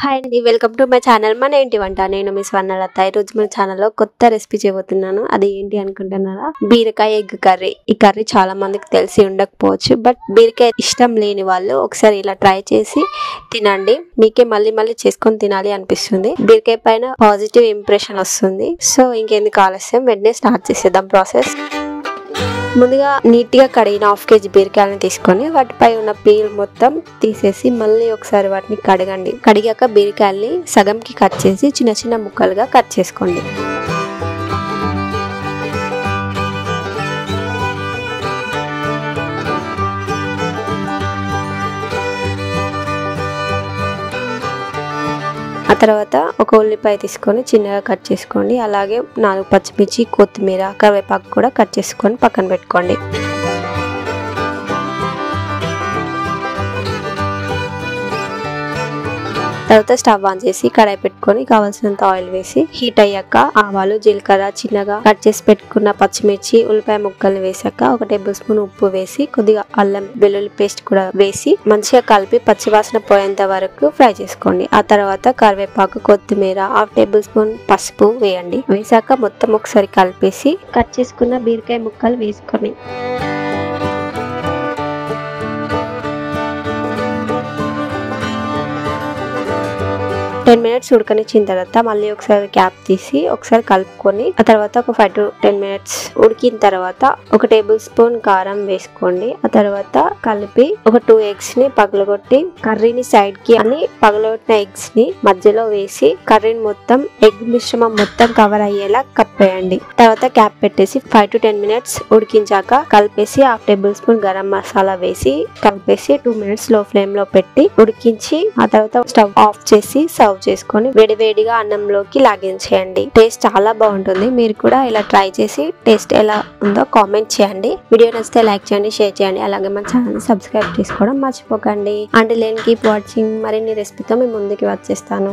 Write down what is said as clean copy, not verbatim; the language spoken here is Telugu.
హాయ్ అండి, వెల్కమ్ టు మై ఛానల్. మన ఏంటి వంట. నేను మీ స్వర్ణలత. ఈ రోజు మన ఛానల్లో కొత్త రెసిపీ చేయబోతున్నాను. అది ఏంటి అనుకుంటున్నారా? బీరకాయ ఎగ్ కర్రీ. ఈ కర్రీ చాలా మందికి తెలిసి ఉండకపోవచ్చు, బట్ బీరకాయ ఇష్టం లేని వాళ్ళు ఒకసారి ఇలా ట్రై చేసి తినండి. మీకే మళ్ళీ మళ్ళీ చేసుకొని తినాలి అనిపిస్తుంది. బీరకాయ పైన పాజిటివ్ ఇంప్రెషన్ వస్తుంది. సో ఇంకెందుకు ఆలస్యం, వెంటనే స్టార్ట్ చేసేద్దాం ప్రాసెస్. ముందుగా నీట్ గా కడిగిన 1/2 kg బీరకాయలను తీసుకొని వాటిపై ఉన్న పీల్ మొత్తం తీసేసి మళ్ళీ ఒకసారి వాటిని కడగండి. కడిగాక బీరకాయల్ని సగంకి కట్ చేసి చిన్న చిన్న ముక్కలుగా కట్ చేసుకోండి. ఆ తర్వాత ఒక ఉల్లిపాయ తీసుకొని చిన్నగా కట్ చేసుకోండి. అలాగే 4 పచ్చిమిర్చి, కొత్తిమీర, కరివేపాకు కూడా కట్ చేసుకొని పక్కన పెట్టుకోండి. తర్వాత స్టవ్ ఆన్ చేసి కడాయి పెట్టుకొని కావాల్సినంత ఆయిల్ వేసి హీట్ అయ్యాక ఆవాలు, జీలకర్ర, చిన్నగా కట్ చేసి పెట్టుకున్న పచ్చిమిర్చి, ఉల్లిపాయ ముక్కల్ని వేసాక 1 టేబుల్ స్పూన్ ఉప్పు వేసి కొద్దిగా అల్లం వెల్లుల్లి పేస్ట్ కూడా వేసి మంచిగా కలిపి పచ్చివాసన పోయేంత వరకు ఫ్రై చేసుకోండి. ఆ తర్వాత కరివేపాకు, కొత్తిమీర, 1/2 టేబుల్ స్పూన్ పసుపు వేయండి. వేసాక మొత్తం ఒకసారి కలిపేసి కట్ చేసుకున్న బీరకాయ ముక్కలు వేసుకొని 10 minutes ఉడకనిచ్చిన తర్వాత మళ్ళీ ఒకసారి క్యాప్ తీసి ఒకసారి కలుపుకొని ఆ తర్వాత ఒక 5 to 10 minutes ఉడికిన తర్వాత 1 టేబుల్ స్పూన్ కారం వేసుకోండి. ఆ తర్వాత కలిపి ఒక 2 eggs ని పగలగొట్టి కర్రీని సైడ్ కి అని పగలగొట్టిన ఎగ్స్ ని మధ్యలో వేసి కర్రీని మొత్తం ఎగ్ మిశ్రమం మొత్తం కవర్ అయ్యేలా కప్పేయండి. తర్వాత క్యాప్ పెట్టేసి 5 to 10 minutes ఉడికించాక కలిపేసి 1/2 టేబుల్ స్పూన్ గరం మసాలా వేసి కలిపేసి 2 minutes లో ఫ్లేమ్ లో పెట్టి ఉడికించి ఆ తర్వాత స్టవ్ ఆఫ్ చేసి సర్వ్ చేసుకొని వేడివేడిగా అన్నంలోకి లాగించేయండి. టేస్ట్ చాలా బాగుంటుంది. మీరు కూడా ఇలా ట్రై చేసి టేస్ట్ ఎలా ఉందో కామెంట్ చేయండి. వీడియో నచ్చితే లైక్ చేయండి, షేర్ చేయండి. అలాగే మన ఛానల్ సబ్స్క్రైబ్ చేసుకోవడం మర్చిపోకండి. And keep watching. మరిన్ని రెసిపీతో మీ ముందుకి వచ్చేస్తాను.